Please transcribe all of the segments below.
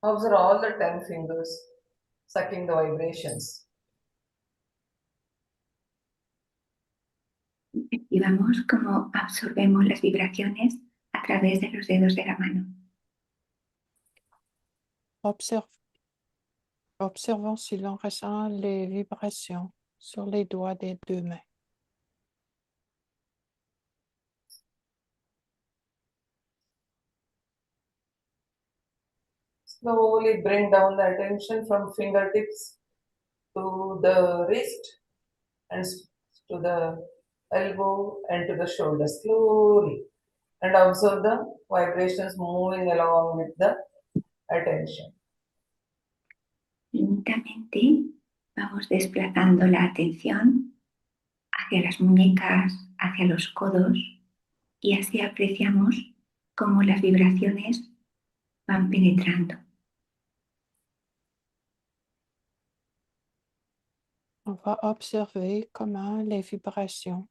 Observe all the 10 fingers sucking the vibrations. Y vamos cómo absorbemos las vibraciones a través de los dedos de la mano. Observons si l'on ressent les vibrations sur les doigts des deux mains. Slowly bring down the attention from fingertips to the wrist and to the elbow and to the shoulder slowly, and observe the vibrations moving along with the attention. Lentamente vamos desplazando la atención hacia las muñecas, hacia los codos, y así apreciamos cómo las vibraciones van penetrando. On va observer comment les vibrations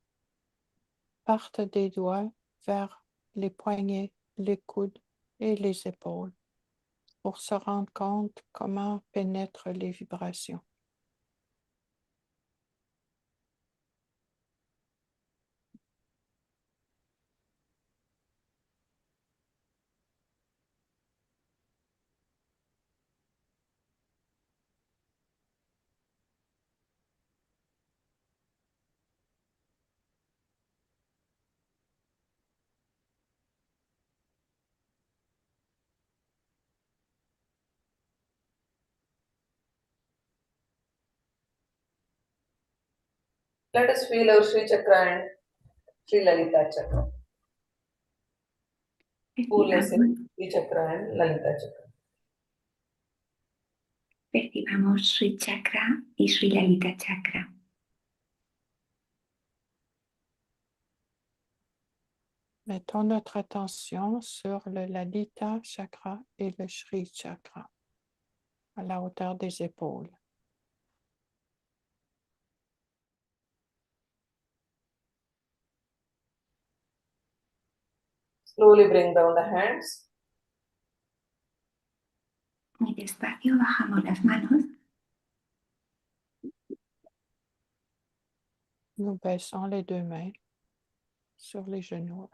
partent des doigts vers les poignets, les coudes et les épaules pour se rendre compte comment pénètrent les vibrations. Let us feel our Sri Chakra and Sri Lalita Chakra. Coolness in Sri Chakra and Lalita Chakra. Percibamos Sri Chakra y Sri Lalita Chakra. Mettons notre attention sur le Lalita Chakra et le Shri Chakra à la hauteur des épaules. Slowly bring down the hands. Muy despacio bajamos las manos. Nous baissons les deux mains sur les genoux.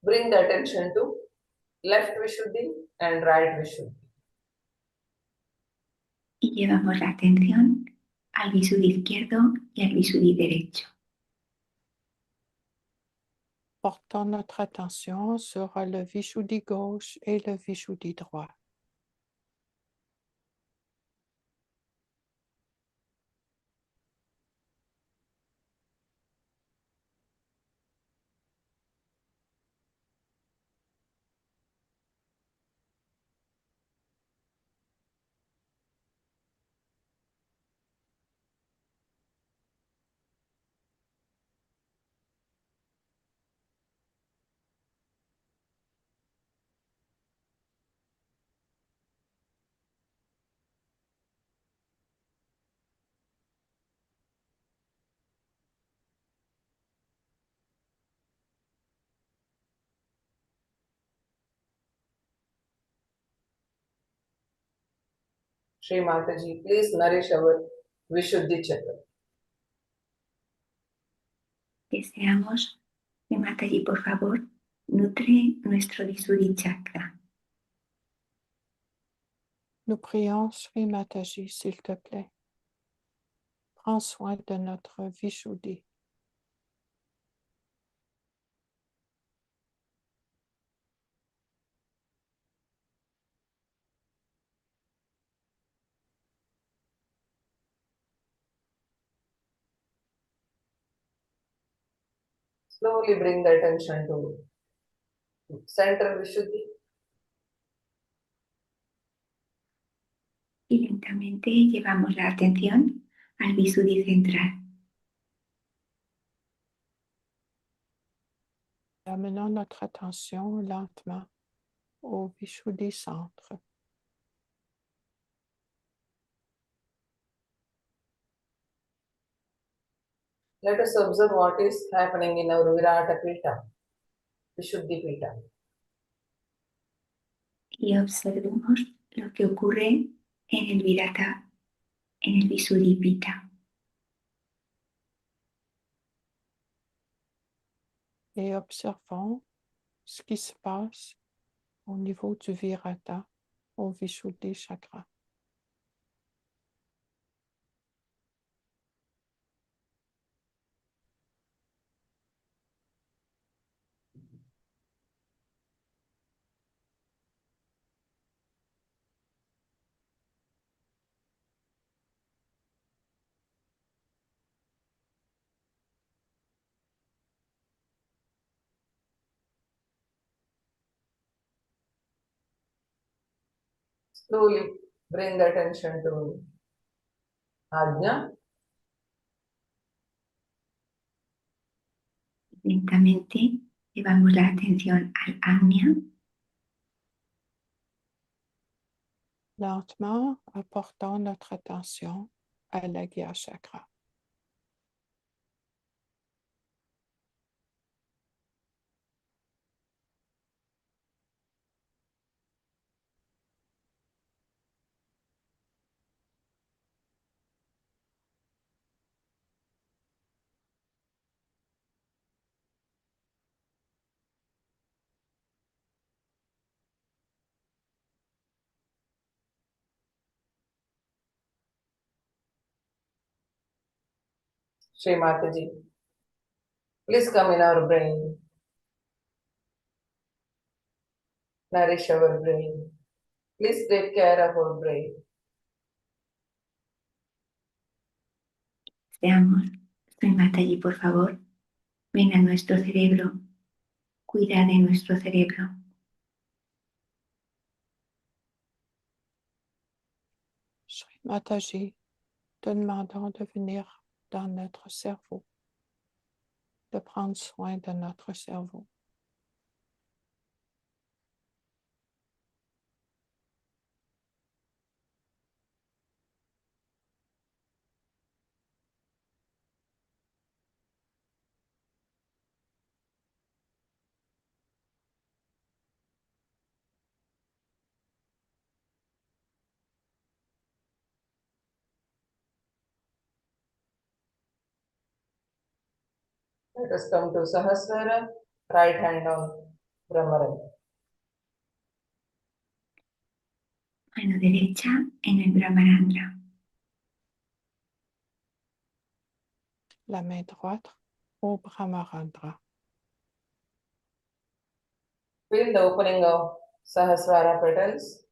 Bring the attention to left Vishuddhi and right Vishuddhi. Y llevamos la atención al Visuddhi izquierdo y al Visuddhi derecho. Portons notre attention sur le Vishuddhi gauche et le Vishuddhi droit. Shri Mataji, please nourish our Vishuddhi Chakra. Deseamos que Mataji, por favor, nutre nuestro Visuddhi Chakra. Nous prions Shri Mataji, s'il te plaît. Prends soin de notre Vishuddhi. Slowly bring the attention to center Vishuddhi. Y lentamente llevamos la atención al Visuddhi central. Amenons notre attention lentement au Vishuddhi centre. Let us observe what is happening in our Virata Pita, Vishuddhi Pita. Y observemos lo que ocurre en el Virata, en el Visuddhipita. Et observons ce qui se passe au niveau du Virata, au Vishuddhi Chakra. Slowly bring the attention to Ajna. Lentamente llevamos la atención al Agnya. Lentement, apportons notre attention à l'Agya Chakra. Shri Mataji, please come in our brain, nourish our brain. Please take care of our brain. Veamos, Sri Mataji, por favor, ven a nuestro cerebro, cuida de nuestro cerebro. Shri Mataji, te demandons de venir dans notre cerveau, de prendre soin de notre cerveau. Let us come to Sahasrara, right hand on Brahmaran. Mano derecha en el Brahmarandra. La main droite au Brahmarandra. Feel the opening of Sahasrara petals.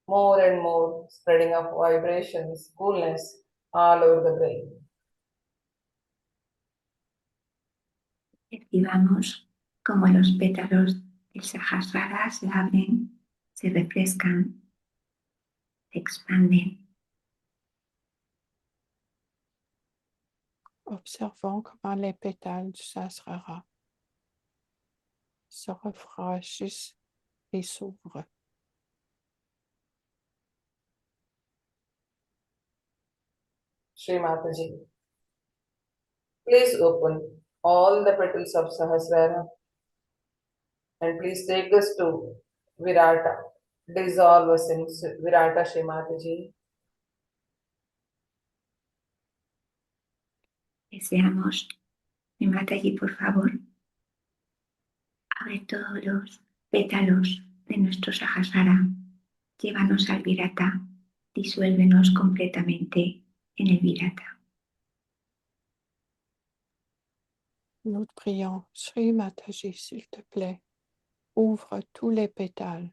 More and more spreading of vibrations, coolness all over the brain. Percibamos como los pétalos del Sahasrara se abren, se refrescan, se expanden. Observons comment les pétales du Sahasrara se rafraîchissent et s'ouvrent. Shri Mataji, please open all the petals of Sahasrara and please take us to Virata. Dissolve us in Virata, Shri Mataji. Deseamos, mi Mataji, por favor, abre todos los pétalos de nuestro Sahasrara, llévanos al Virata, disuélvenos completamente en el Virata. Nous te prions, Shri Mataji, s'il te plaît, ouvre tous les pétales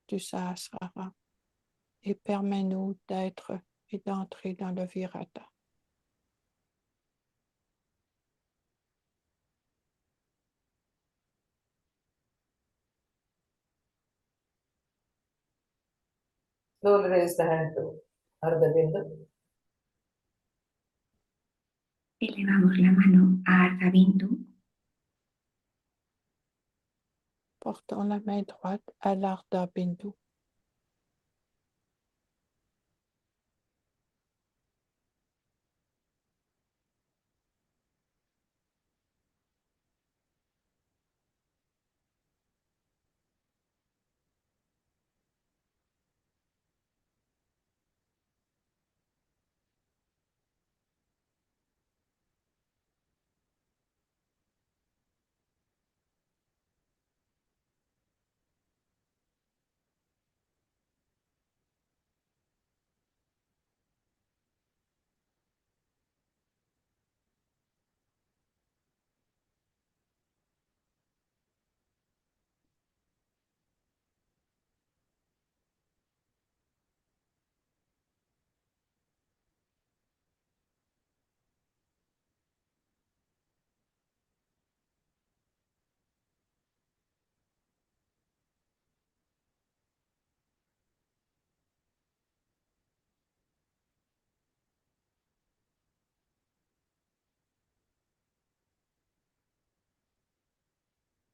du Sahasrara et permets-nous d'être et d'entrer dans le Virata. Slowly raise the hand to Ardhabindu. Elevamos la mano a Ardha Bindu. Portons la main droite à l'Ardha Bindu.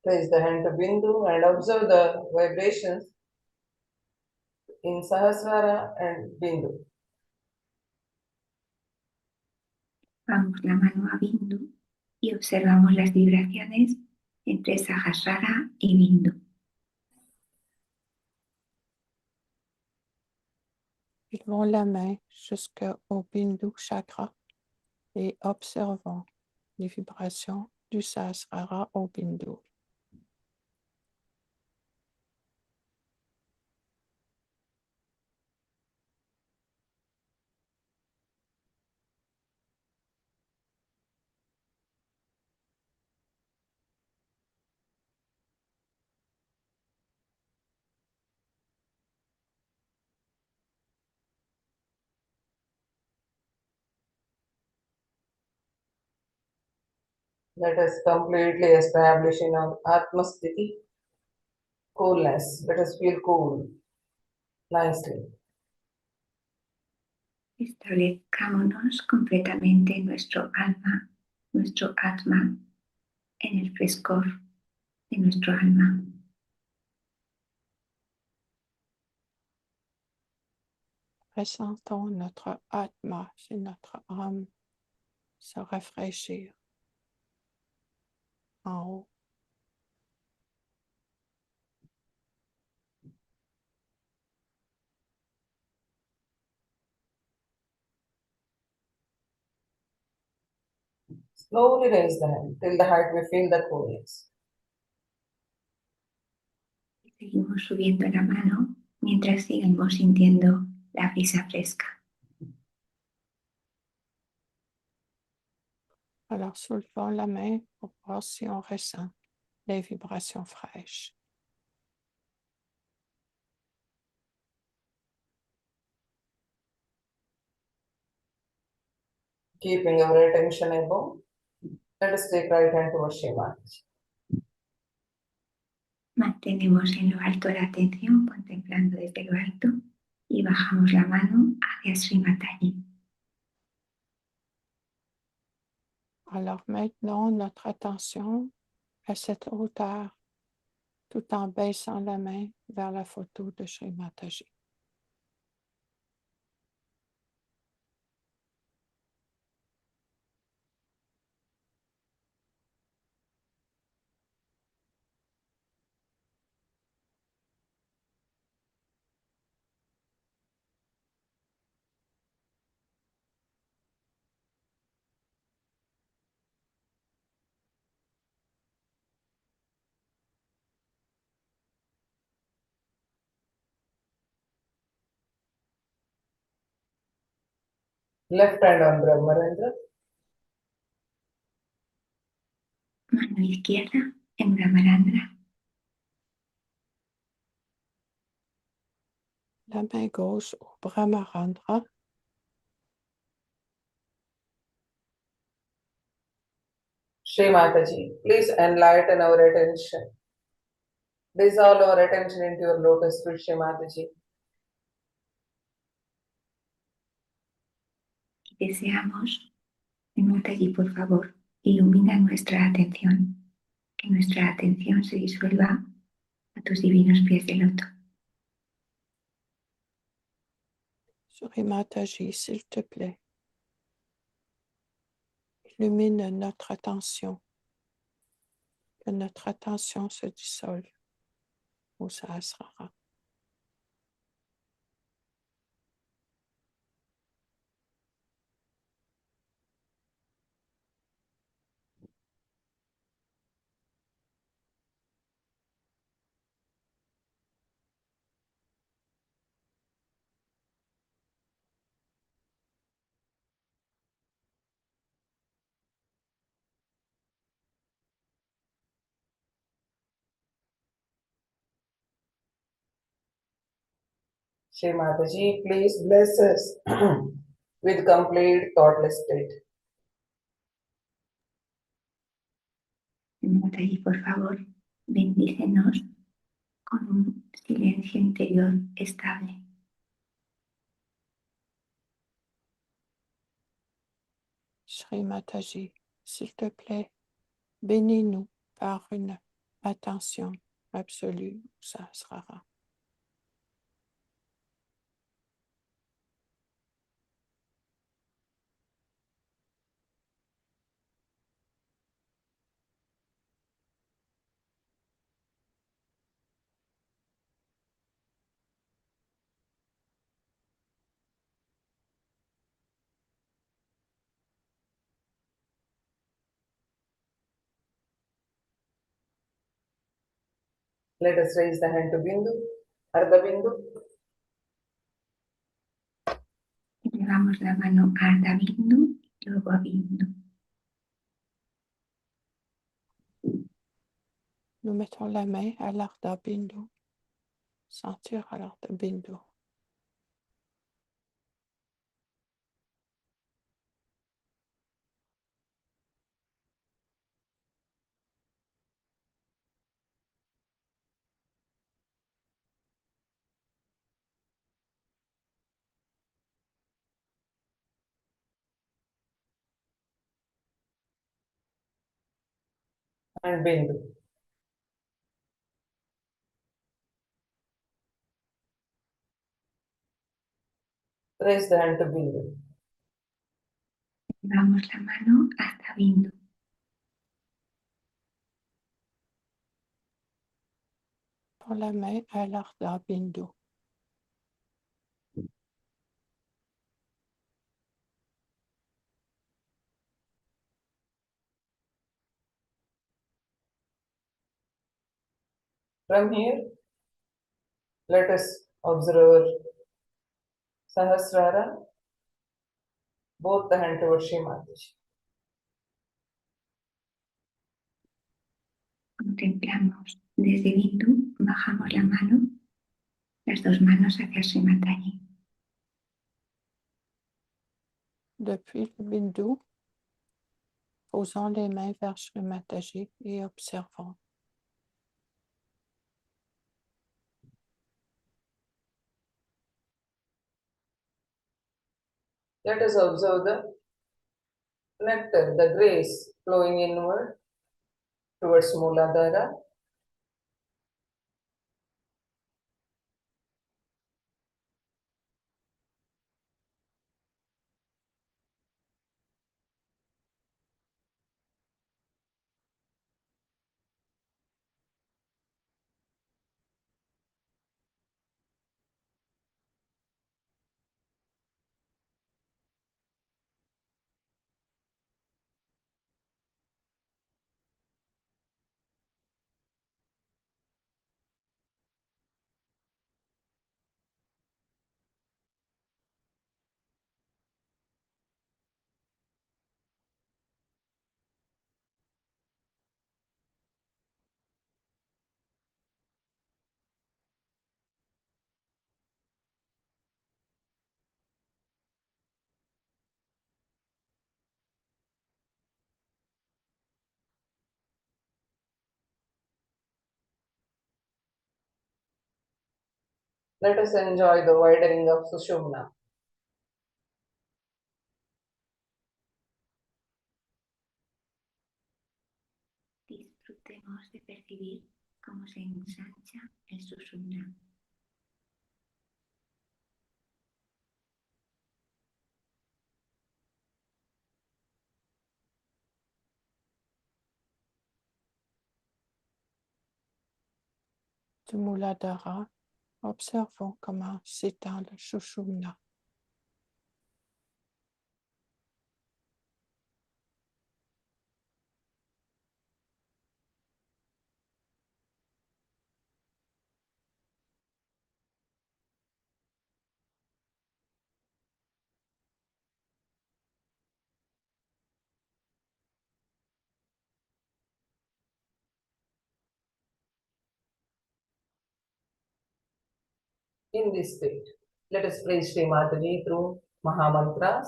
Place the hand to Bindu and observe the vibrations in Sahasrara and Bindu. Vamos la mano a Bindu y observamos las vibraciones entre Sahasrara y Bindu. Élevons la main jusqu'au Bindu chakra et observons les vibrations du Sahasrara au Bindu. Let us completely establish in our Atmasthiti coolness. Let us feel cool nicely. Establezcámonos completamente en nuestro alma, nuestro atma, en el frescor de nuestro alma. Ressentons notre atma, c'est notre âme, se rafraîchir en haut. Slowly raise the hand till the height we feel the coolness. Seguimos subiendo la mano mientras seguimos sintiendo la brisa fresca. Alors, soulevons la main pour voir si on ressent les vibrations fraîches. Keeping our attention above, let us take right hand towards Shiva. Mantenemos en lo alto la atención contemplando desde lo alto y bajamos la mano hacia Sri Mataji. Alors maintenant, notre attention à cette hauteur, tout en baissant la main vers la photo de Sri Mataji. Left hand on Brahmarendra. Mano izquierda en Brahmarandra. La main gauche au Brahmarandra. Shri Mataji, please enlighten our attention. Dissolve our attention into your lotus feet, Shri Mataji. Y deseamos, Mataji, por favor, ilumina nuestra atención, que nuestra atención se disuelva a tus divinos pies de loto. Shri Mataji, s'il te plaît, illumine notre attention, que notre attention se dissolve au Sahasrara. Shri Mataji, please bless us with complete thoughtless state. Mataji, por favor, bendícenos con un silencio interior estable. Shri Mataji, s'il te plaît, bénis-nous par une attention absolue au Sahasrara. Let us raise the hand to Bindu, Ardha Bindu. Llevamos la mano a Ardha Bindu y luego a Bindu. Nous mettons la main à l'Ardha Bindu, ceinture à l'Ardha Bindu. And Bindu. Raise the hand to Bindu. Llevamos la mano hasta Bindu. Pour la main à l'Ardha Bindu. From here, let us observe Sahasrara, both the hand towards Shri Mataji. Contemplamos desde Bindu, bajamos la mano, las dos manos hacia Sri Mataji. Depuis le Bindu, posons les mains vers Shri Mataji et observons. Let us observe the nectar, the grace flowing inward towards Mooladhara. Let us enjoy the widening of Sushumna. Disfrutemos de percibir cómo se ensancha el Sushumna. Du Mooladhara, observons comment s'étend le Sushumna. In this state, let us praise Shri Mataji through Mahamantras.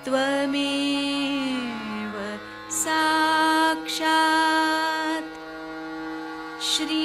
त्वमेव साक्षात् श्री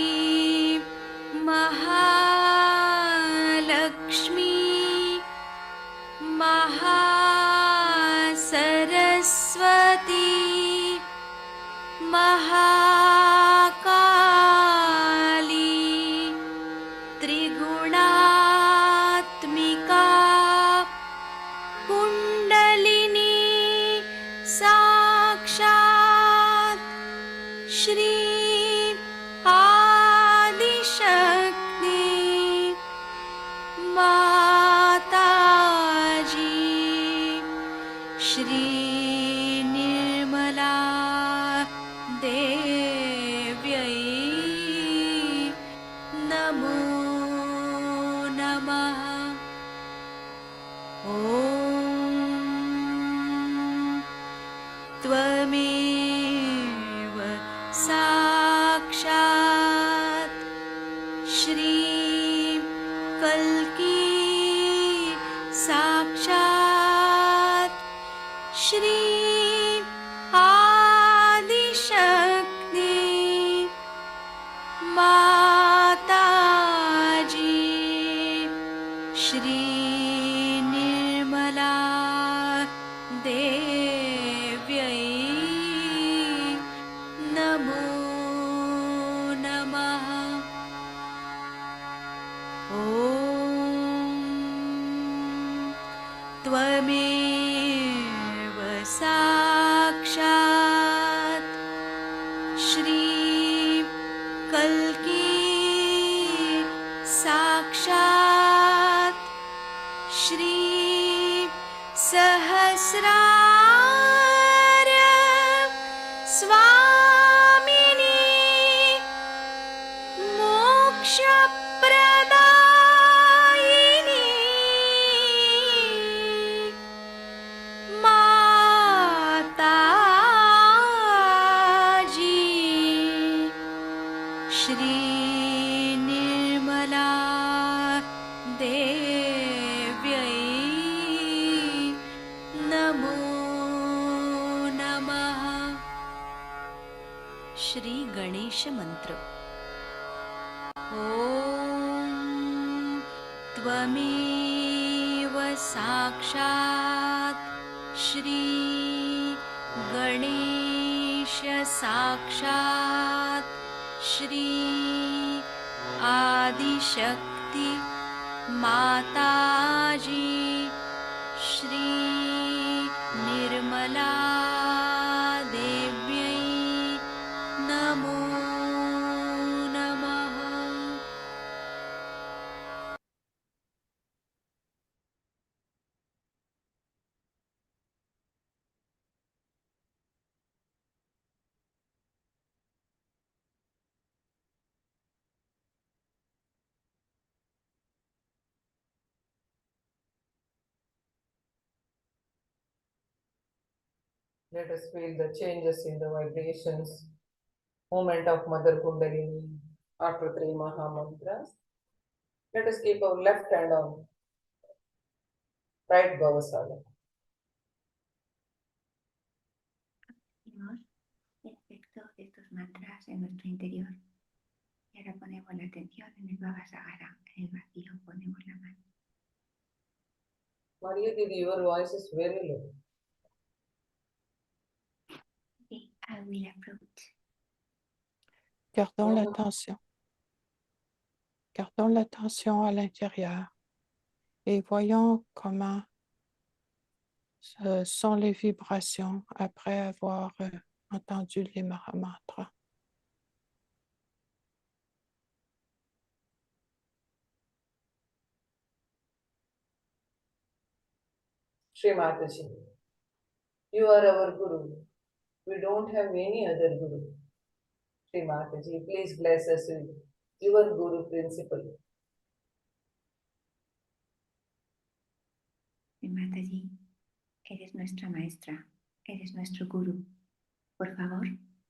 श्री आदिशक्ति माताजी श्री निर्मला देव्यै नमो नमः। ॐ त्वमेव साक्षात् श्री कल्की साक्षात् श्री आदिशक्ति माताजी श्री निर्मला देव्यै नमो नमः। ॐ त्वमेव साक्षात् श्री कल्की साक्षात् श्री सहस्रार स्वामिनी मोक्षप्रदायिनी माताजी श्री निर्मला देव्यै नमो नमः। श्री गणेश मंत्र। ॐ त्वमेव साक्षात् श्री गणेश साक्षात् श्री आदिशक्ति माताजी श्री निर्मला देव्यै नमो नमः। Let us feel the changes in the vibrations, movement of Mother Kundalini after three Maha Mantras. Let us keep our left hand on right Bhavasala. Sentimos el efecto de estos mantras en nuestro interior. Y ahora ponemos la atención en el baskaran, en el vacío ponemos la mano. Maria Didi, your voice is very low. Okay, I will approach. Gardons l'attention. Gardons l'attention à l'intérieur et voyons comment sont les vibrations après avoir entendu les Mahamantras. Shri Mataji, you are our Guru. We don't have any other Guru. Shri Mataji, please bless us with your Guru principle. Mi Mataji, eres nuestra maestra, eres nuestro gurú. Por favor,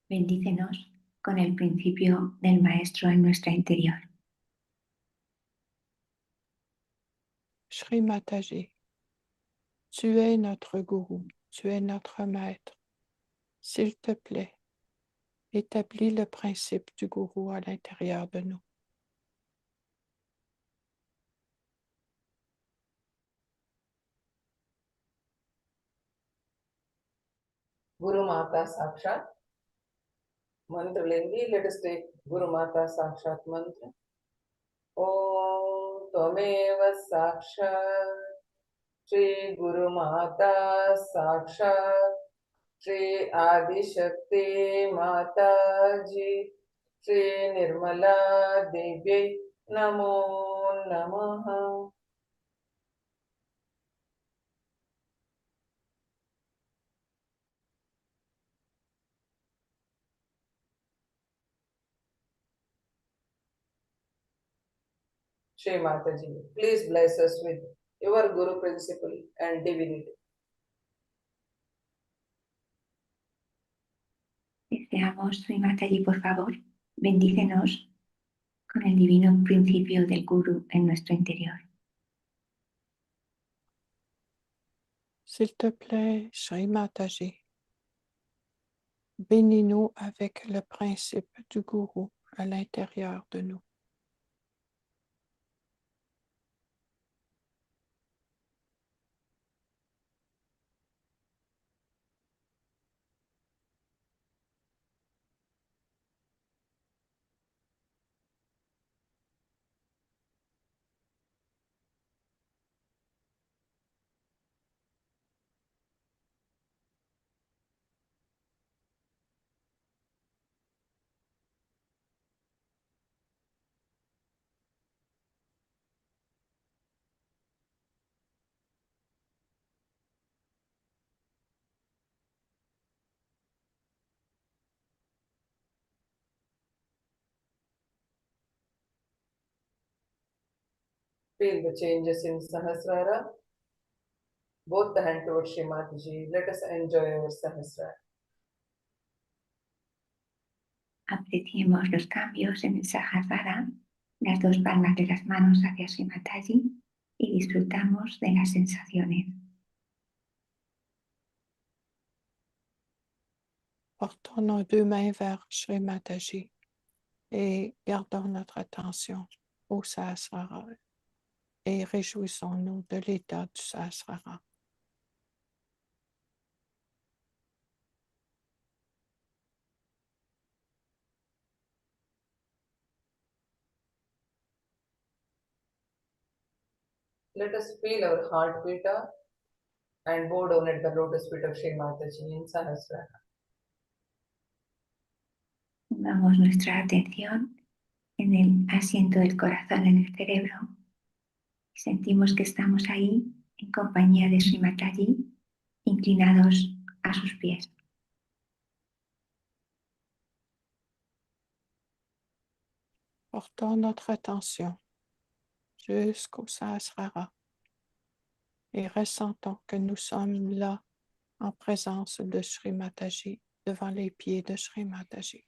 bendícenos con el principio del maestro en nuestra interior. Shri Mataji, tu es notre gourou, tu es notre maître. S'il te plaît, établis le principe du gourou à l'intérieur de nous. Guru Mata Sakshat. Mantra Lengi, let us take Guru Mata Sakshat Mantra. Om Tvameva Sakshat Shri Guru Mata Sakshat Shri Adi Shakti Mataji, Shri Nirmala Devi Namo Namaha. Shri Mataji, please bless us with your Guru principle and divinity. Deseamos, Sri Mataji, por favor, bendícenos con el divino principio del Guru en nuestro interior. S'il te plaît, Shri Mataji, bénis-nous avec le principe du gourou à l'intérieur de nous. Feel the changes in Sahasrara. Both the hand towards Shri Mataji. Let us enjoy our Sahasrara. Apreciemos los cambios en el Sahasrara, las dos palmas de las manos hacia Sri Mataji y disfrutamos de las sensaciones. Portons nos deux mains vers Shri Mataji et gardons notre attention au Sahasrara et réjouissons-nous de l'état du Sahasrara. Let us feel our heartbeat and bow down at the lotus feet of Shri Mataji in Sahasrara. Pongamos nuestra atención en el asiento del corazón en el cerebro y sentimos que estamos ahí en compañía de Sri Mataji, inclinados a sus pies. Portons notre attention jusqu'au Sahasrara et ressentons que nous sommes là en présence de Shri Mataji, devant les pieds de Shri Mataji.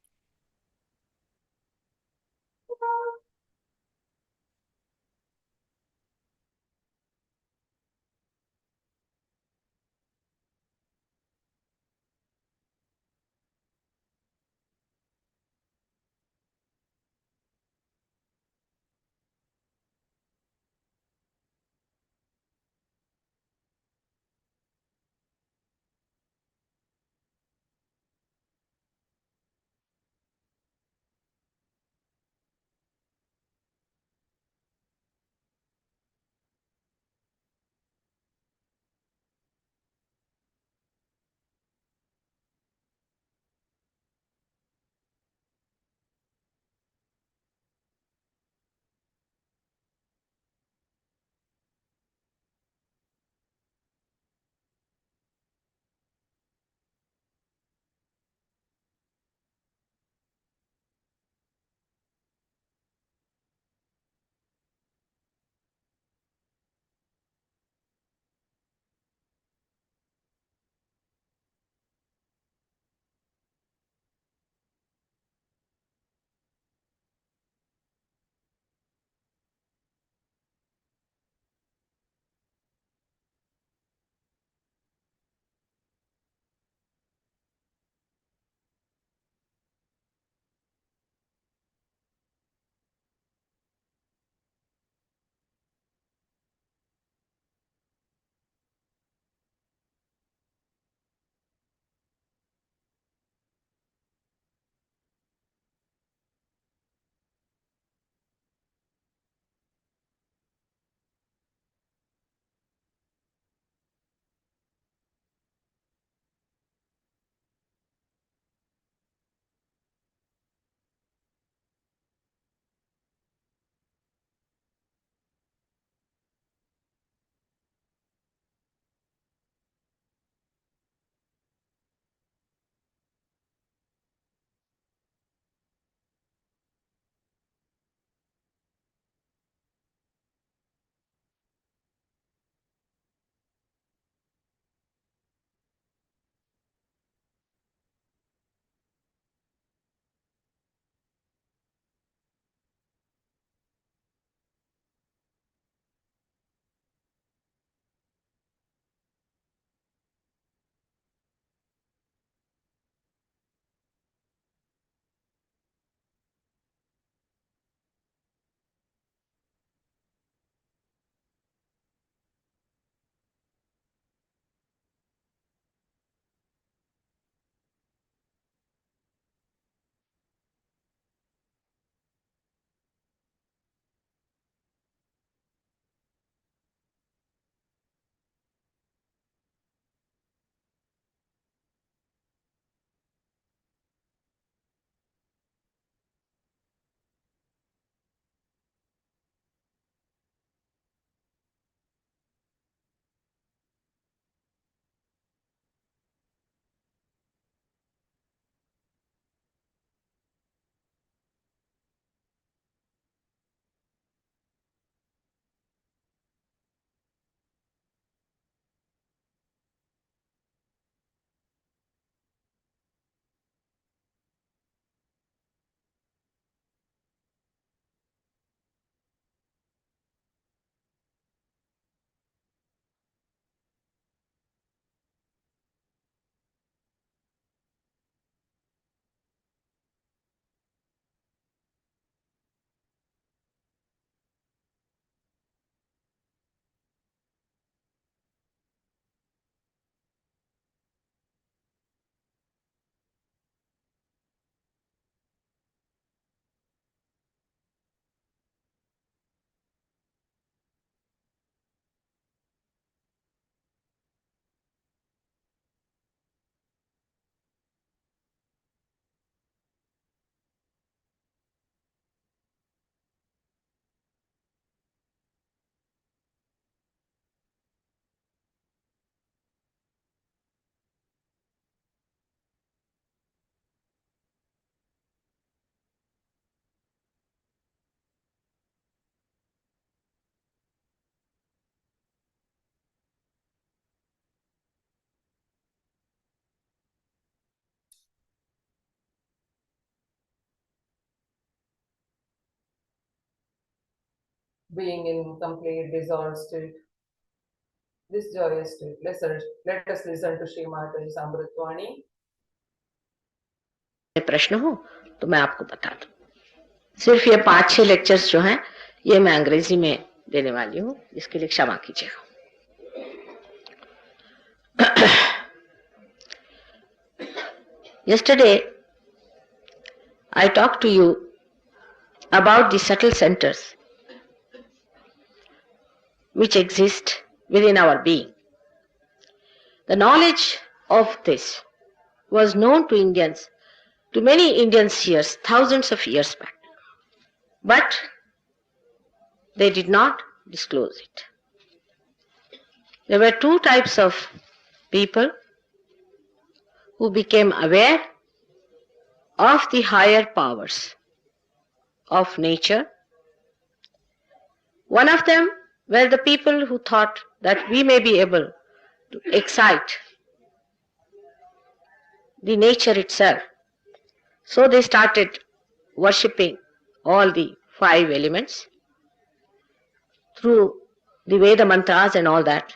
being in complete dissolved state, this joyous state. Let us listen to Shri Mataji's Amritvani. प्रश्न हो तो मैं आपको बता दूं। सिर्फ ये 5-6 lectures जो हैं ये मैं अंग्रेजी में देने वाली हूँ, इसके लिए क्षमा कीजिएगा। Yesterday I talked to you about the subtle centers which exist within our being. The knowledge of this was known to Indians, to many Indian seers, thousands of years back, but they did not disclose it. There were two types of people who became aware of the higher powers of nature. One of them were the people who thought that we may be able to excite the nature itself. So they started worshipping all the 5 elements through the Veda mantras and all that.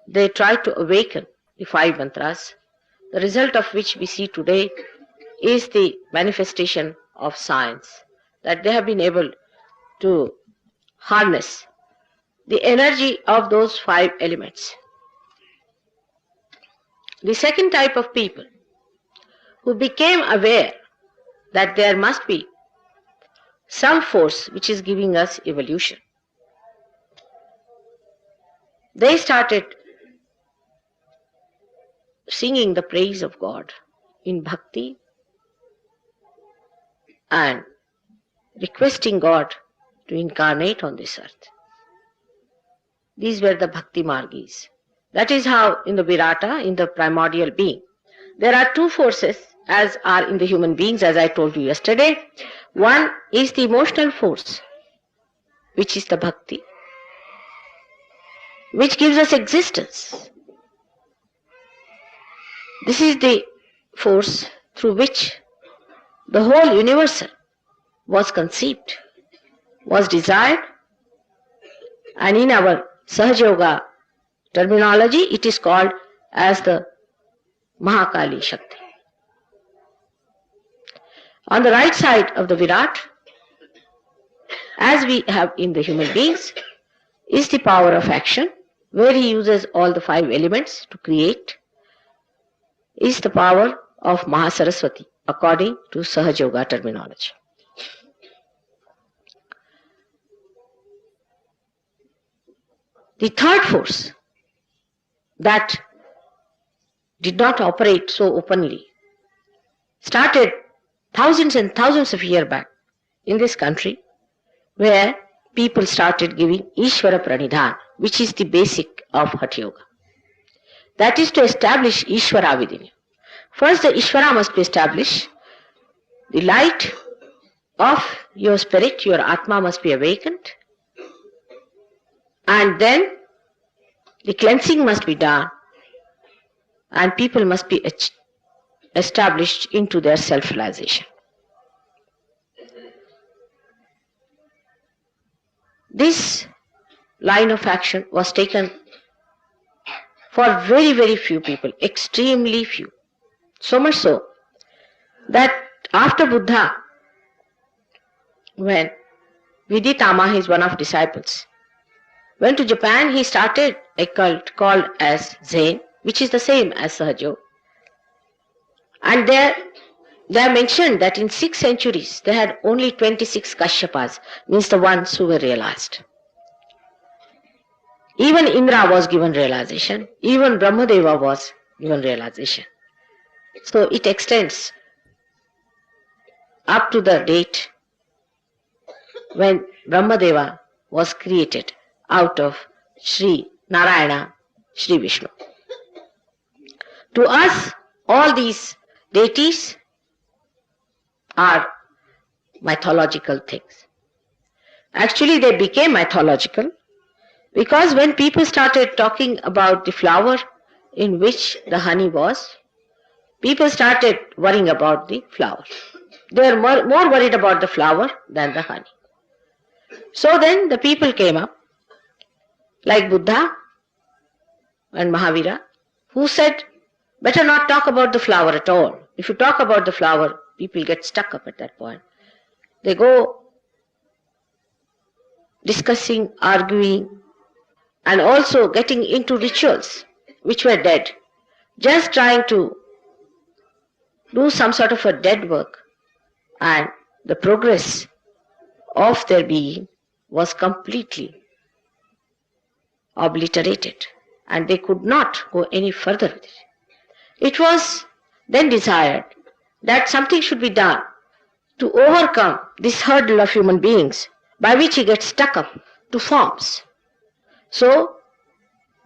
They tried to awaken the 5 mantras, the result of which we see today is the manifestation of science, that they have been able to harness the energy of those 5 elements. The second type of people who became aware that there must be some force which is giving us evolution, they started singing the praise of God in bhakti and requesting God to incarnate on this earth. These were the bhakti margis. That is how in the Virata, in the primordial being, there are 2 forces as are in the human beings, as I told you yesterday. One is the emotional force, which is the bhakti, which gives us existence. This is the force through which the whole universal was conceived, was desired, and in our Sahaja Yoga terminology it is called as the Mahakali Shakti. On the right side of the Virat, as we have in the human beings, is the power of action, where he uses all the 5 elements to create, is the power of Mahasaraswati according to Sahaja Yoga terminology. The third force that did not operate so openly started thousands and thousands of years back in this country, where people started giving Ishvara Pranidhan, which is the basic of Hatha Yoga. That is to establish Ishvara within you. First the Ishvara must be established, the light of your spirit, your Atma must be awakened, and then the cleansing must be done, and people must be established into their self-realization. This line of action was taken for very, very few people, extremely few. So much so that after Buddha, when Viditama, his one of disciples, went to Japan, he started a cult called as Zen, which is the same as Sahaja Yoga. And they are mentioned that in 6 centuries they had only 26 Kashyapas, means the ones who were realized. Even Indra was given realization, even Brahmadeva was given realization. So it extends up to the date when Brahmadeva was created out of Sri Narayana, Sri Vishnu. To us, all these deities are mythological things. Actually, they became mythological because when people started talking about the flower in which the honey was, people started worrying about the flower. They were more worried about the flower than the honey. So then the people came up, like Buddha and Mahavira, who said, better not talk about the flower at all. If you talk about the flower, people get stuck up at that point. They go discussing, arguing, and also getting into rituals which were dead, just trying to do some sort of a dead work, and the progress of their being was completely obliterated, and they could not go any further with it. It was then desired that something should be done to overcome this hurdle of human beings by which he gets stuck up to forms. So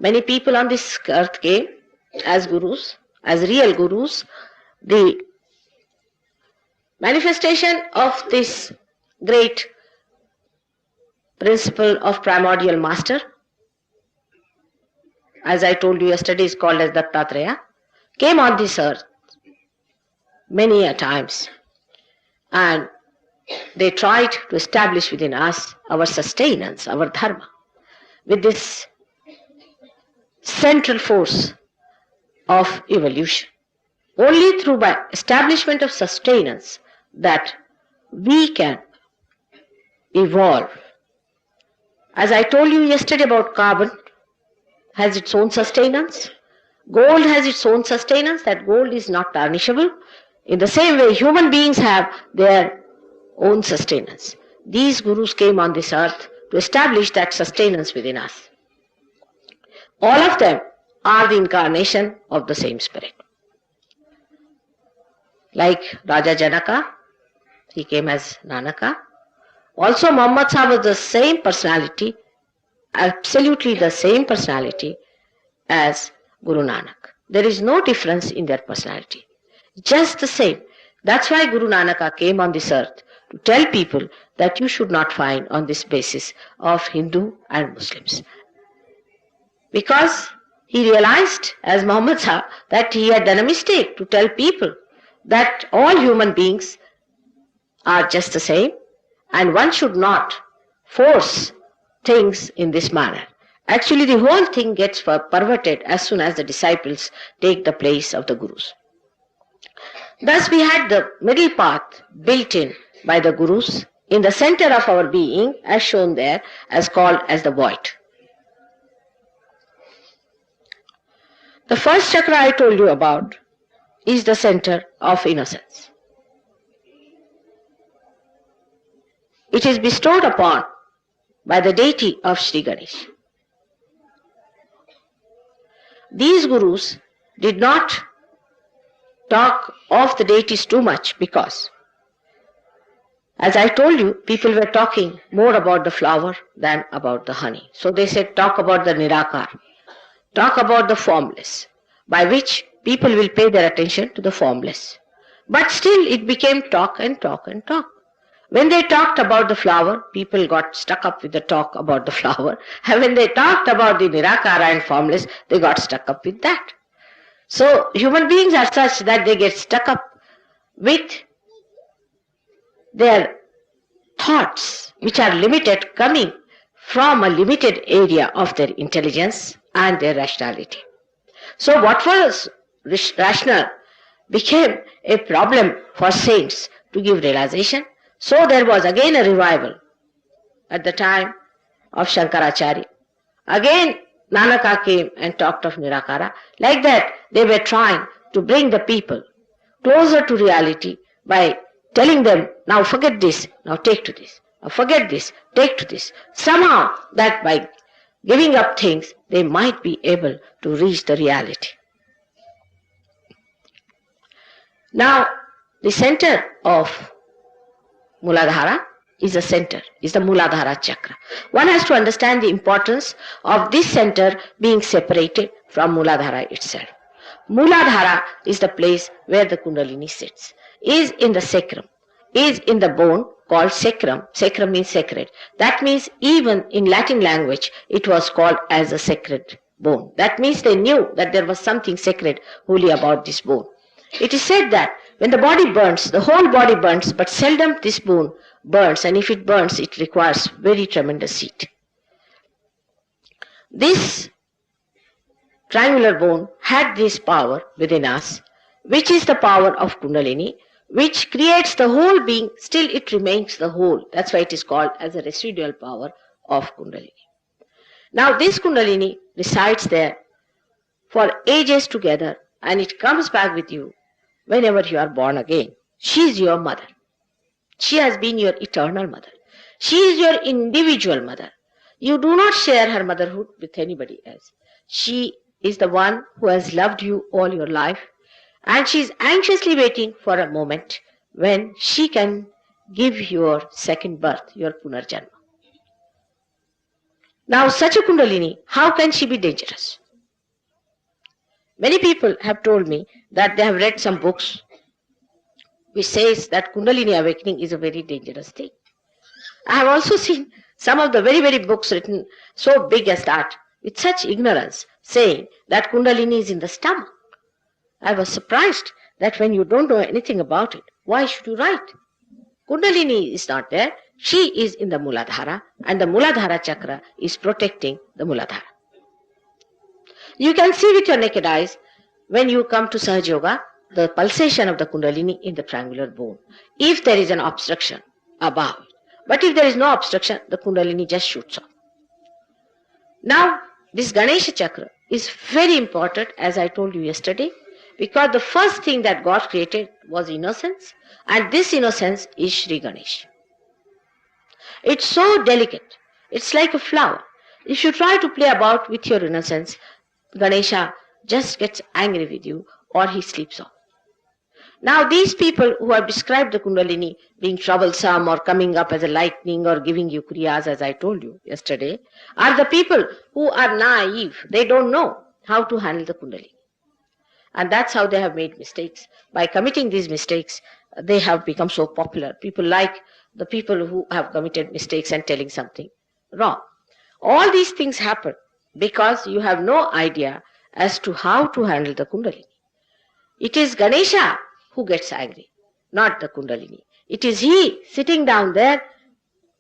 many people on this earth came as gurus, as real gurus. The manifestation of this great principle of primordial master, as I told you yesterday, is called as Dattatreya, came on this earth many a times, and they tried to establish within us our sustenance, our dharma, with this central force of evolution. Only through by establishment of sustenance that we can evolve. As I told you yesterday about carbon, has its own sustenance. Gold has its own sustenance, that gold is not tarnishable. In the same way, human beings have their own sustenance. These gurus came on this earth to establish that sustenance within us. All of them are the incarnation of the same spirit. Like Raja Janaka, he came as Nanaka. Also Muhammad Sahib was the same personality, absolutely the same personality as Guru Nanak. There is no difference in their personality. Just the same. That's why Guru Nanaka came on this earth to tell people that you should not find on this basis of Hindu and Muslims. Because he realized, as Muhammad Sahib, that he had done a mistake to tell people that all human beings are just the same, and one should not force things in this manner. Actually, the whole thing gets perverted as soon as the disciples take the place of the gurus. Thus, we had the middle path built in by the gurus in the center of our being, as shown there, as called as the void. The first chakra I told you about is the center of innocence. It is bestowed upon by the deity of Sri Ganesh. These gurus did not talk of the deities too much because, as I told you, people were talking more about the flower than about the honey. So they said, talk about the Nirakar, talk about the formless, by which people will pay their attention to the formless. But still it became talk and talk and talk. When they talked about the flower, people got stuck up with the talk about the flower. And when they talked about the Nirakara and formless, they got stuck up with that. So human beings are such that they get stuck up with their thoughts, which are limited, coming from a limited area of their intelligence and their rationality. So what was rational became a problem for saints to give realization. So there was again a revival at the time of Shankaracharya. Again Nanaka came and talked of Nirakara. Like that, they were trying to bring the people closer to reality by telling them, now forget this, now take to this. Now forget this, take to this. Somehow that by giving up things, they might be able to reach the reality. Now, the center of Muladhara is the center, is the Muladhara chakra. One has to understand the importance of this center being separated from Muladhara itself. Muladhara is the place where the Kundalini sits, is in the sacrum, is in the bone called sacrum. Sacrum means sacred. That means even in Latin language it was called as a sacred bone. That means they knew that there was something sacred, holy about this bone. It is said that When the body burns, the whole body burns, but seldom this bone burns, and if it burns, it requires very tremendous heat. This triangular bone had this power within us, which is the power of Kundalini, which creates the whole being, still it remains the whole. That's why it is called as a residual power of Kundalini. Now this Kundalini resides there for ages together, and it comes back with you whenever you are born again. She is your mother. She has been your eternal mother. She is your individual mother. You do not share her motherhood with anybody else. She is the one who has loved you all your life, and she is anxiously waiting for a moment when she can give your second birth, your Punarjanma. Now, such a Kundalini, how can she be dangerous? Many people have told me that they have read some books which says that Kundalini awakening is a very dangerous thing. I have also seen some of the very, very books written so big as that, with such ignorance, saying that Kundalini is in the stomach. I was surprised that when you don't know anything about it, why should you write? Kundalini is not there. She is in the Muladhara, and the Muladhara chakra is protecting the Muladhara. You can see with your naked eyes, when you come to Sahaja Yoga, the pulsation of the Kundalini in the triangular bone, if there is an obstruction above it. But if there is no obstruction, the Kundalini just shoots off. Now, this Ganesha chakra is very important, as I told you yesterday, because the first thing that God created was innocence, and this innocence is Sri Ganesha. It's so delicate. It's like a flower. If you try to play about with your innocence, Ganesha just gets angry with you, or he sleeps off. Now these people who have described the Kundalini being troublesome or coming up as a lightning or giving you kriyas, as I told you yesterday, are the people who are naive. They don't know how to handle the Kundalini. And that's how they have made mistakes. By committing these mistakes, they have become so popular. People like the people who have committed mistakes and telling something wrong. All these things happen because you have no idea as to how to handle the Kundalini. It is Ganesha who gets angry, not the Kundalini. It is he sitting down there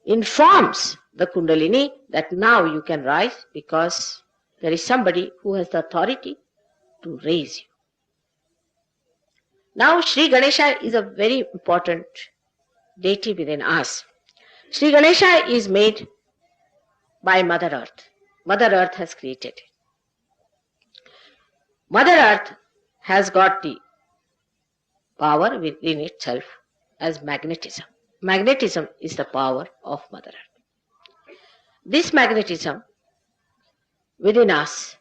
informs the Kundalini that now you can rise because there is somebody who has the authority to raise you. Now Sri Ganesha is a very important deity within us. Sri Ganesha is made by Mother Earth. Mother Earth has created it. Mother Earth has got the power within itself as magnetism. Magnetism is the power of Mother Earth. This magnetism within us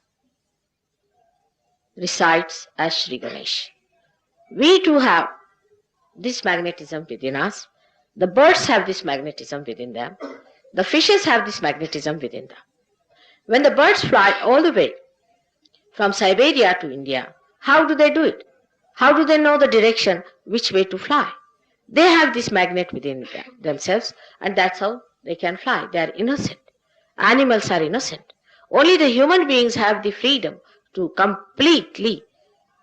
resides as Sri Ganesh. We too have this magnetism within us. The birds have this magnetism within them. The fishes have this magnetism within them. When the birds fly all the way from Siberia to India, how do they do it? How do they know the direction which way to fly? They have this magnet within themselves, and that's how they can fly. They are innocent. Animals are innocent. Only the human beings have the freedom to completely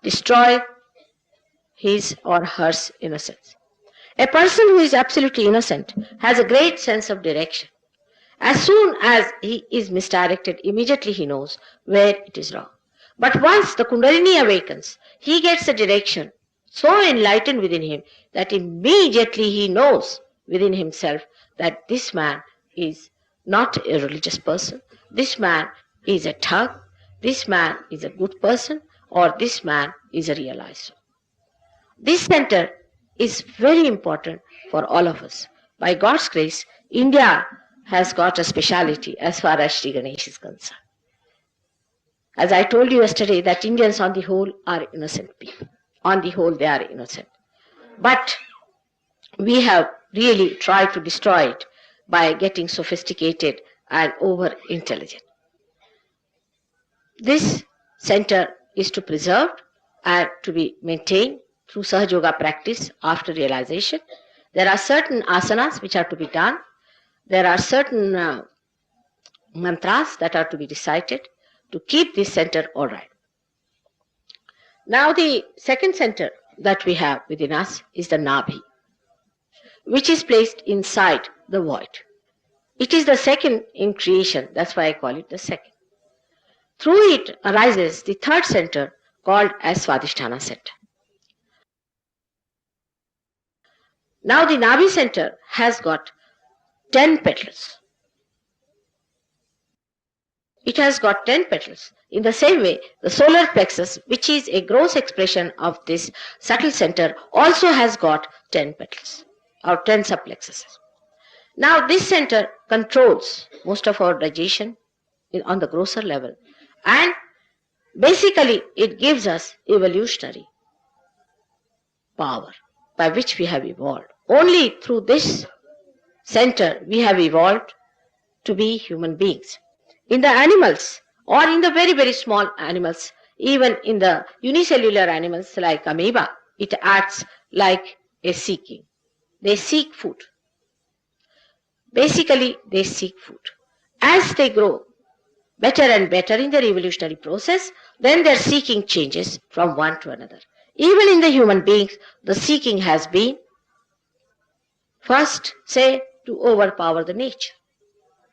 destroy his or her innocence. A person who is absolutely innocent has a great sense of direction. As soon as he is misdirected, immediately he knows where it is wrong. But once the Kundalini awakens, he gets a direction so enlightened within him that immediately he knows within himself that this man is not a religious person, this man is a thug, this man is a good person, or this man is a realizer. This center is very important for all of us. By God's grace, India has got a speciality as far as Sri Ganesh is concerned. As I told you yesterday, that Indians on the whole are innocent people. On the whole, they are innocent. But we have really tried to destroy it by getting sophisticated and over-intelligent. This center is to preserve and to be maintained through Sahaja Yoga practice after realization. There are certain asanas which are to be done. There are certain mantras that are to be recited to keep this center all right. Now the second center that we have within us is the Nabhi, which is placed inside the void. It is the second in creation, that's why I call it the second. Through it arises the third center called as Swadhisthana center. Now the Nabhi center has got 10 petals. It has got 10 petals. In the same way, the solar plexus, which is a gross expression of this subtle center, also has got 10 petals or 10 subplexuses. Now this center controls most of our digestion on the grosser level, and basically it gives us evolutionary power by which we have evolved. Only through this center we have evolved to be human beings. In the animals, or in the very, very small animals, even in the unicellular animals like amoeba, it acts like a seeking. They seek food. Basically, they seek food. As they grow better and better in their evolutionary process, then their seeking changes from one to another. Even in the human beings, the seeking has been first, say, to overpower the nature,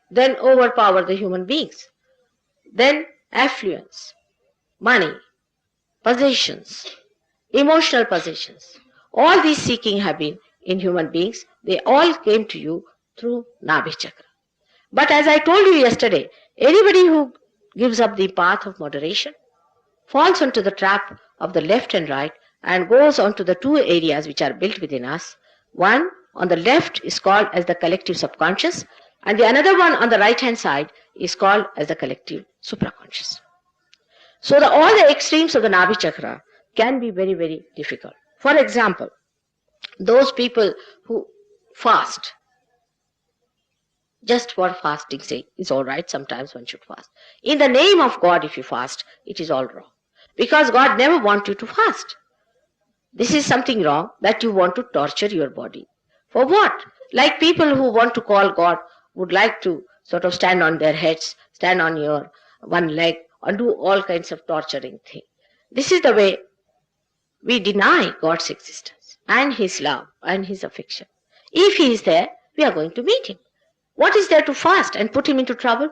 then overpower the human beings, then affluence, money, possessions, emotional possessions. All these seeking have been in human beings. They all came to you through Nabhi Chakra. But as I told you yesterday, anybody who gives up the path of moderation falls onto the trap of the left and right and goes onto the two areas which are built within us. One on the left is called as the collective subconscious, and the another one on the right hand side is called as the collective supraconscious. So all the extremes of the Nabhi Chakra can be very, very difficult. For example, those people who fast, just for fasting sake, is all right. Sometimes one should fast. In the name of God, if you fast, it is all wrong. Because God never wants you to fast. This is something wrong, that you want to torture your body. For what? Like people who want to call God would like to sort of stand on their heads, stand on your one leg, and do all kinds of torturing things. This is the way we deny God's existence and His love and His affection. If He is there, we are going to meet Him. What is there to fast and put Him into trouble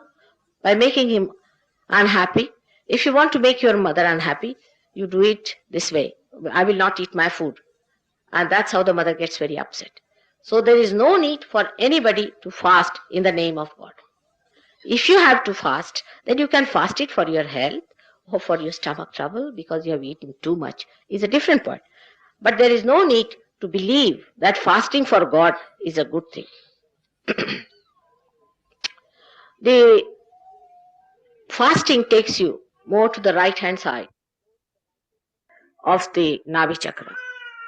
by making Him unhappy? If you want to make your mother unhappy, you do it this way. I will not eat my food. And that's how the mother gets very upset. So there is no need for anybody to fast in the name of God. If you have to fast, then you can fast it for your health or for your stomach trouble because you have eaten too much. Is a different point. But there is no need to believe that fasting for God is a good thing. The fasting takes you more to the right hand side of the Nabhi Chakra,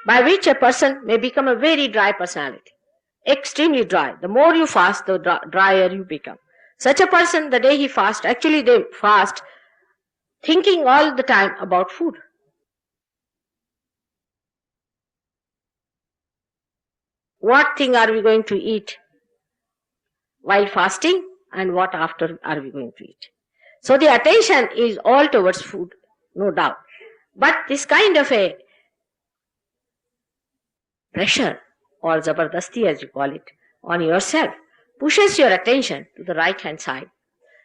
by which a person may become a very dry personality, extremely dry. The more you fast, the drier you become. Such a person, the day he fasts, actually they fast thinking all the time about food. What thing are we going to eat while fasting, and what after are we going to eat? So the attention is all towards food, no doubt. But this kind of a pressure, or zabardasti as you call it, on yourself pushes your attention to the right hand side.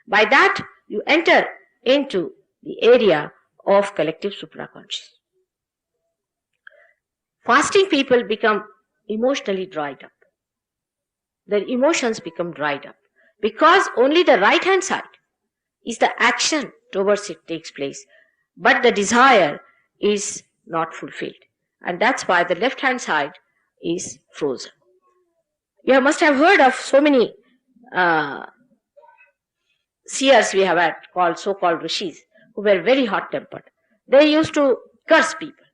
By that, you enter into the area of collective supraconscious. Fasting people become emotionally dried up. Their emotions become dried up because only the right hand side is the action towards it takes place, but the desire is not fulfilled. And that's why the left hand side is frozen. You must have heard of so many seers we have had, called so-called rishis, who were very hot-tempered. They used to curse people.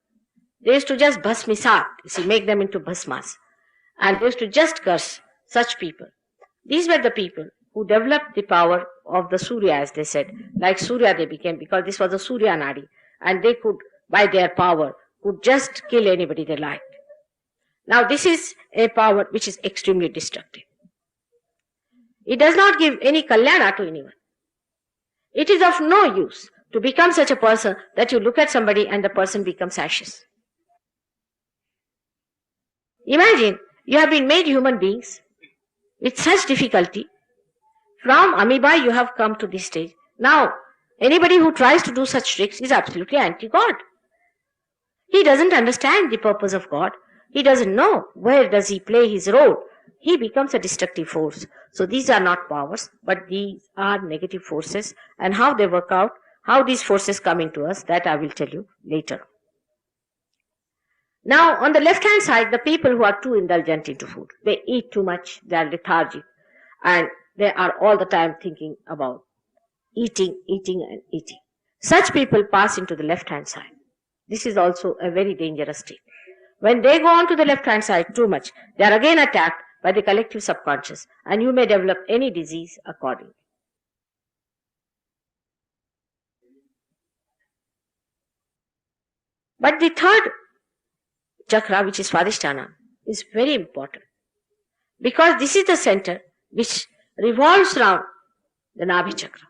They used to just bhasmisat, make them into bhasmas. And they used to just curse such people. These were the people who developed the power of the Surya, as they said. Like Surya they became, because this was a Surya Nadi. And they could, by their power, could just kill anybody they liked. Now this is a power which is extremely destructive. It does not give any kalyana to anyone. It is of no use to become such a person that you look at somebody and the person becomes ashes. Imagine you have been made human beings with such difficulty. From amoeba you have come to this stage. Now, anybody who tries to do such tricks is absolutely anti-God. He doesn't understand the purpose of God. He doesn't know where does he play his role. He becomes a destructive force. So these are not powers, but these are negative forces, and how they work out, how these forces come into us, that I will tell you later. Now, on the left-hand side, the people who are too indulgent into food, they eat too much, they are lethargic, and they are all the time thinking about eating, eating, and eating. Such people pass into the left-hand side. This is also a very dangerous state. When they go on to the left-hand side too much, they are again attacked by the collective subconscious, and you may develop any disease accordingly. But the third chakra, which is Swadhisthana, is very important, because this is the center which revolves around the Nabhi chakra.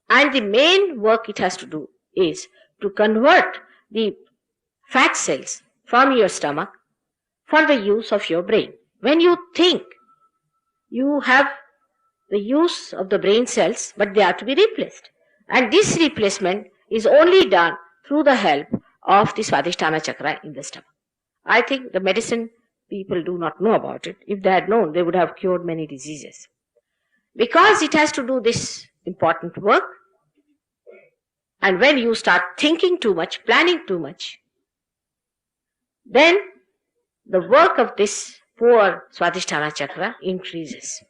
And the main work it has to do is to convert the fat cells from your stomach for the use of your brain. When you think, you have the use of the brain cells, but they are to be replaced. And this replacement is only done through the help of the Swadhisthana chakra in the stomach. I think the medicine people do not know about it. If they had known, they would have cured many diseases. Because it has to do this important work, and when you start thinking too much, planning too much, then the work of this poor Swadhisthana chakra increases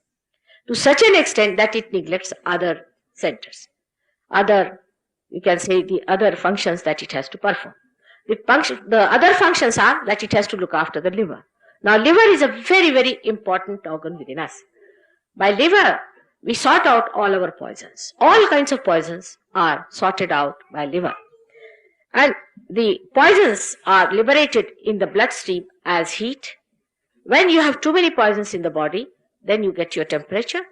to such an extent that it neglects other centers, you can say the other functions that it has to perform. The other functions are that it has to look after the liver. Now, liver is a very, very important organ within us. By liver, we sort out all our poisons. All kinds of poisons are sorted out by liver. And the poisons are liberated in the bloodstream as heat. When you have too many poisons in the body, then you get your temperature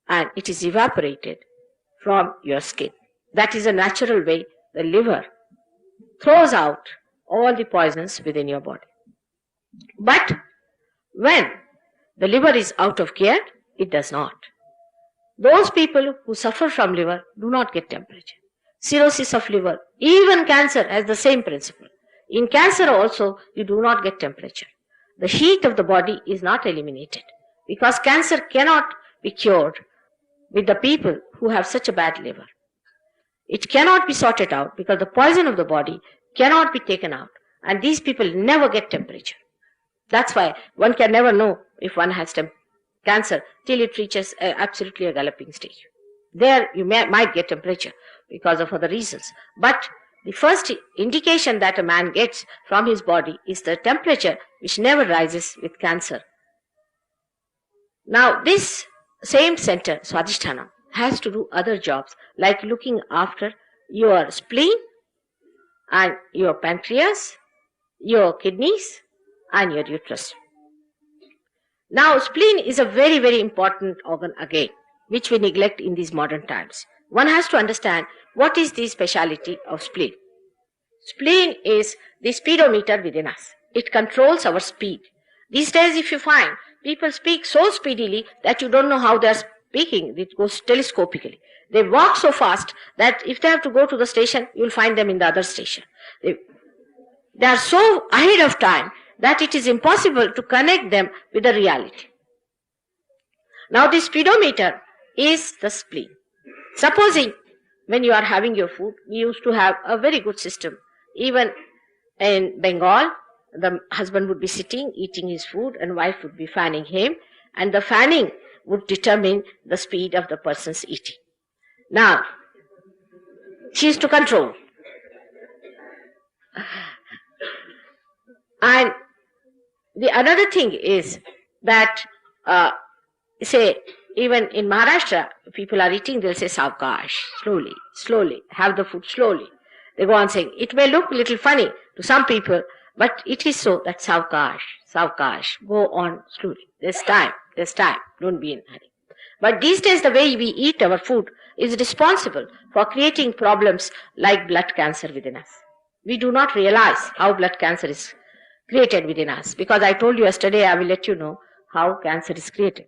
and it is evaporated from your skin. That is a natural way the liver throws out all the poisons within your body. But when the liver is out of gear, it does not. Those people who suffer from liver do not get temperature. Cirrhosis of liver, even cancer has the same principle. In cancer also, you do not get temperature. The heat of the body is not eliminated because cancer cannot be cured with the people who have such a bad liver. It cannot be sorted out because the poison of the body cannot be taken out, and these people never get temperature. That's why one can never know if one has cancer till it reaches absolutely a galloping stage. There you might get temperature because of other reasons. But the first indication that a man gets from his body is the temperature, which never rises with cancer. Now this same center, Swadhisthana, has to do other jobs like looking after your spleen and your pancreas, your kidneys and your uterus. Now spleen is a very, very important organ again, which we neglect in these modern times. One has to understand what is the speciality of spleen. Spleen is the speedometer within us. It controls our speed. These days if you find people speak so speedily that you don't know how they are speaking, it goes telescopically. They walk so fast that if they have to go to the station, you will find them in the other station. They are so ahead of time that it is impossible to connect them with the reality. Now the speedometer is the spleen. Supposing when you are having your food, we used to have a very good system. Even in Bengal, the husband would be sitting, eating his food, and wife would be fanning him, and the fanning would determine the speed of the person's eating. Now, she is to control. And the another thing is that, say, even in Maharashtra, people are eating, they'll say, Savkash, slowly, slowly, have the food slowly. They go on saying, it may look a little funny to some people, but it is so that Savkash, Savkash, go on slowly. There's time, don't be in a hurry. But these days, the way we eat our food is responsible for creating problems like blood cancer within us. We do not realize how blood cancer is created within us. Because I told you yesterday, I will let you know how cancer is created.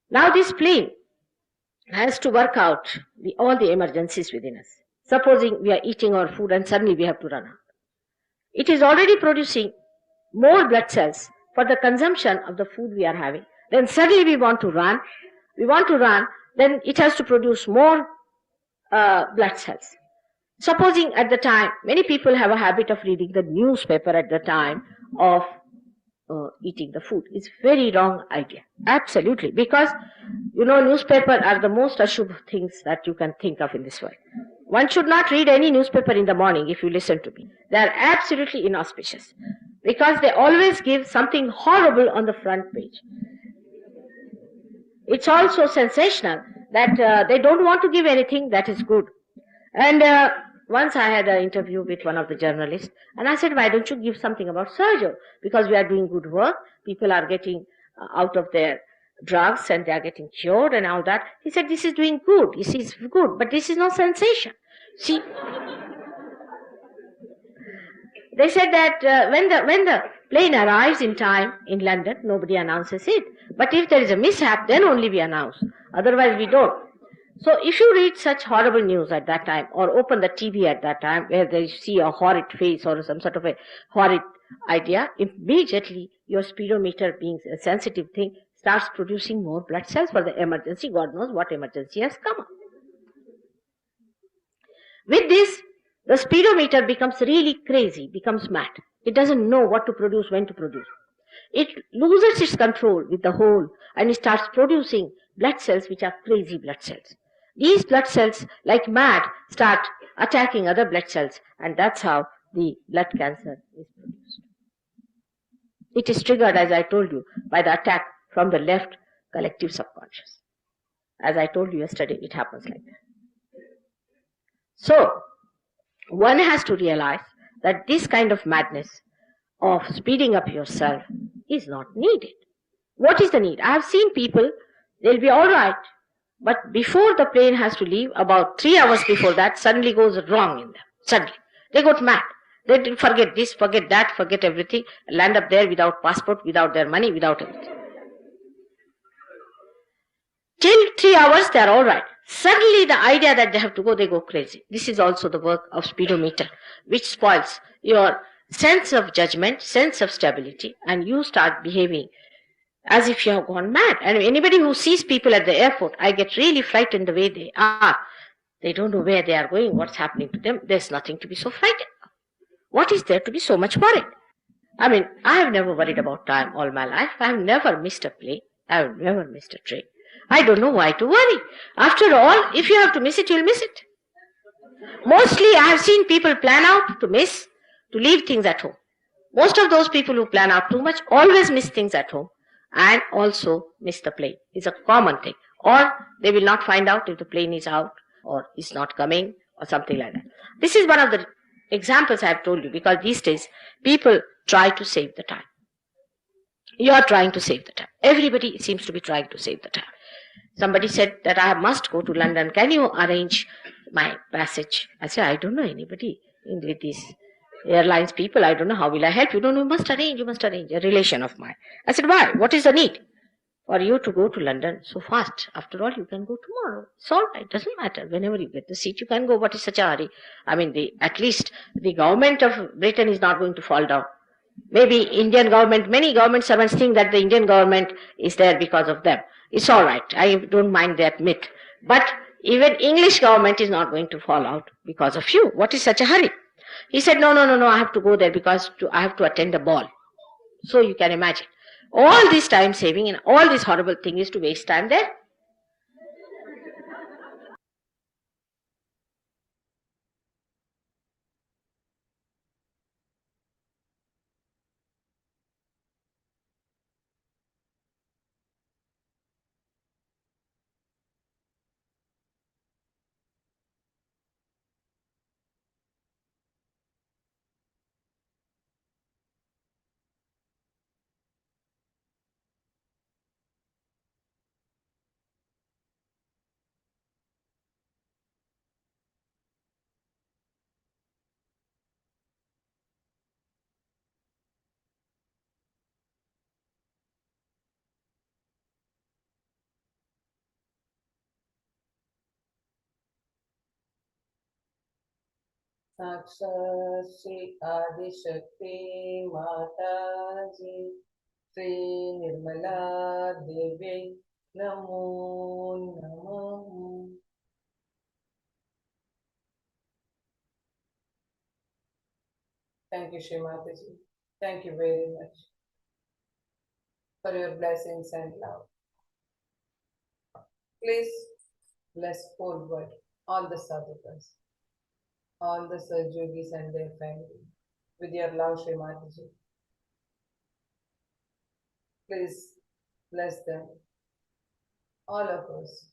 Now this plane has to work out all the emergencies within us. Supposing we are eating our food and suddenly we have to run out. It is already producing more blood cells for the consumption of the food we are having. Then suddenly we want to run, then it has to produce more blood cells. Supposing at the time, many people have a habit of reading the newspaper at the time of eating the food. It's very wrong idea. Absolutely. Because, newspaper are the most ashubh things that you can think of in this world. One should not read any newspaper in the morning if you listen to me. They are absolutely inauspicious. Because they always give something horrible on the front page. It's also sensational that they don't want to give anything that is good. And once I had an interview with one of the journalists, and I said, why don't you give something about surgery? Because we are doing good work. People are getting out of their drugs and they are getting cured and all that. He said, this is doing good. This is good, but this is no sensation. See, they said that when the plane arrives in time in London, nobody announces it. But if there is a mishap, then only we announce. Otherwise, we don't. So if you read such horrible news at that time, or open the TV at that time, where they see a horrid face or some sort of a horrid idea, immediately your speedometer, being a sensitive thing, starts producing more blood cells for the emergency. God knows what emergency has come up. With this, the speedometer becomes really crazy, becomes mad. It doesn't know what to produce, when to produce. It loses its control with the whole and it starts producing blood cells which are crazy blood cells. These blood cells, like mad, start attacking other blood cells, and that's how the blood cancer is produced. It is triggered, as I told you, by the attack from the left collective subconscious. As I told you yesterday, it happens like that. So, one has to realize that this kind of madness of speeding up yourself is not needed. What is the need? I have seen people, they'll be all right, but before the plane has to leave, about 3 hours before that, suddenly goes wrong in them. Suddenly. They got mad. They forget this, forget that, forget everything, land up there without passport, without their money, without everything. Till 3 hours, they are all right. Suddenly, the idea that they have to go, they go crazy. This is also the work of speedometer, which spoils your sense of judgment, sense of stability, and you start behaving as if you have gone mad. And anybody who sees people at the airport, I get really frightened the way they are. They don't know where they are going, what's happening to them. There's nothing to be so frightened of. What is there to be so much worried? I mean, I have never worried about time all my life. I have never missed a plane. I have never missed a train. I don't know why to worry. After all, if you have to miss it, you'll miss it. Mostly, I have seen people plan out to miss, to leave things at home. Most of those people who plan out too much always miss things at home and also miss the plane. It's a common thing. Or they will not find out if the plane is out or is not coming or something like that. This is one of the examples I have told you, because these days people try to save the time. You are trying to save the time. Everybody seems to be trying to save the time. Somebody said that I must go to London. Can you arrange my passage? I said, I don't know anybody with these airlines people. I don't know, how will I help you? No, you must arrange, a relation of mine. I said, why? What is the need for you to go to London so fast? After all, you can go tomorrow. It's all right, doesn't matter. Whenever you get the seat, you can go. What is such a hurry? I mean, at least the government of Britain is not going to fall down. Maybe Indian government, many government servants think that the Indian government is there because of them. It's all right. I don't mind that myth. But even English government is not going to fall out because of you. What is such a hurry? He said, no, I have to go there because I have to attend a ball. So you can imagine. All this time saving and all this horrible thing is to waste time there. साक्षात् श्री आदिशक्ति माता जी श्री निर्मला देवी नमो नमः. Thank you, Shri Mataji. Thank you very much for your blessings and love. Please bless whole world, all the sadhakas, all the Sajogis and their family, with your love, Shri Mataji. Please bless them, all of us,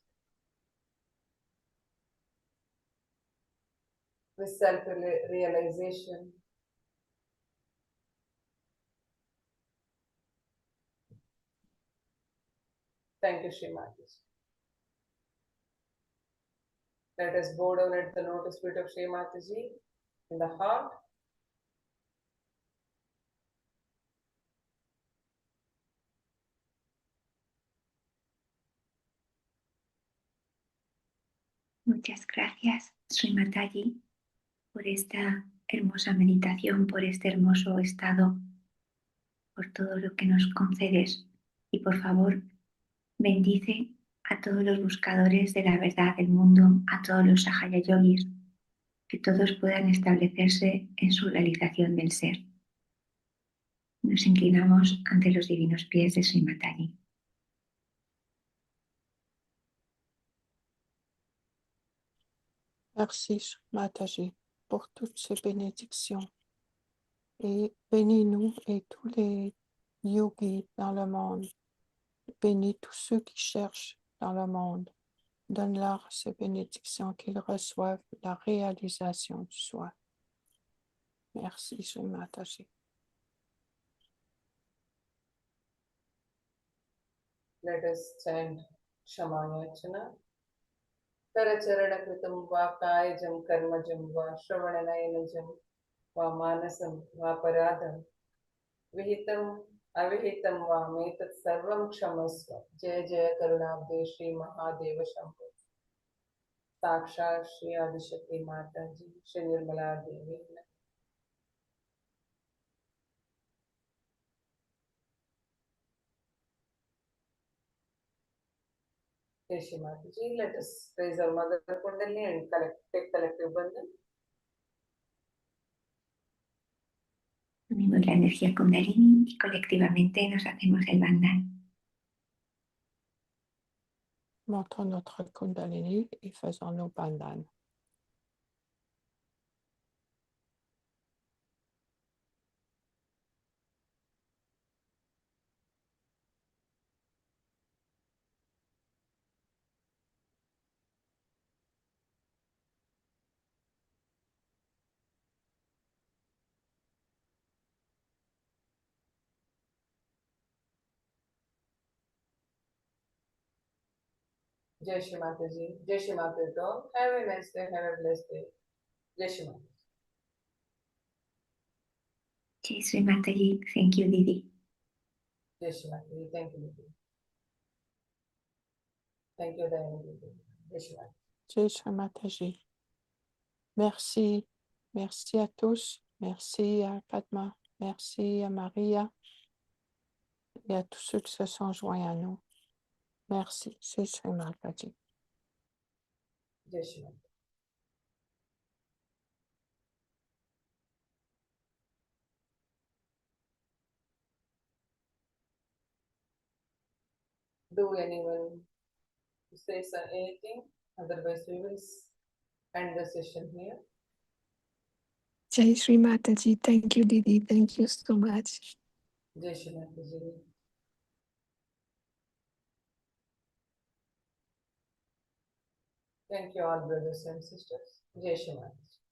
with self-realization. Thank you, Shri Mataji. Let us bow down at the lotus feet of Shri Mataji in the heart. Muchas gracias, Sri Mataji, por esta hermosa meditación, por este hermoso estado, por todo lo que nos concedes. Y por favor, bendice a todos los buscadores de la verdad del mundo, a todos los Sahaya Yogis, que todos puedan establecerse en su realización del ser. Nos inclinamos ante los divinos pies de Sri Mataji. Merci, Mataji, pour toutes ces bénédictions. Et bénis-nous et tous les yogis dans le monde. Bénis tous ceux qui cherchent dans le monde. Donne-leur ces bénédictions qu'ils reçoivent la réalisation du soi. Merci, Sri Mataji. Let us chant Shamayachana. करचरणकृतं वा कायजं कर्मजं वा श्रवणनयनजं वा मानसं वा पराधं विहितम् अविहितं वा मेतत् सर्वं क्षमस्व. जय जय करुणाब्धे श्री महादेव शंभो. साक्षात् श्री आदिशक्ति माता जी Shri Nirmala Devi. Jai Shri Mataji. Let us praise our Mother Kundalini and take collective bandhan. Unimos la energía Kundalini y colectivamente nos hacemos el bandhan. Montrons notre Kundalini et faisons nos bandhanas. Jai Shri Mataji. Jai Shri Mataji. Have a nice day. Have a blessed day. Jai Shri Mataji. Jai Sri Mataji. Thank you, Didi. Jai Shri Mataji. Thank you, Didi. Thank you, Didi. Jai Shri Mataji. Jai Shri Mataji. Merci. Merci à tous. Merci à Padma. Merci à Maria. Et à tous ceux qui se sont joints à nous. Merci. Jai Shri Mataji. Jai Shri Mataji. Do anyone say anything? Otherwise, we will end the session here. Jai Sri Mataji. Thank you, Didi. Thank you so much. Jai Shri Mataji. Thank you all brothers and sisters. Jai Shri Mataji.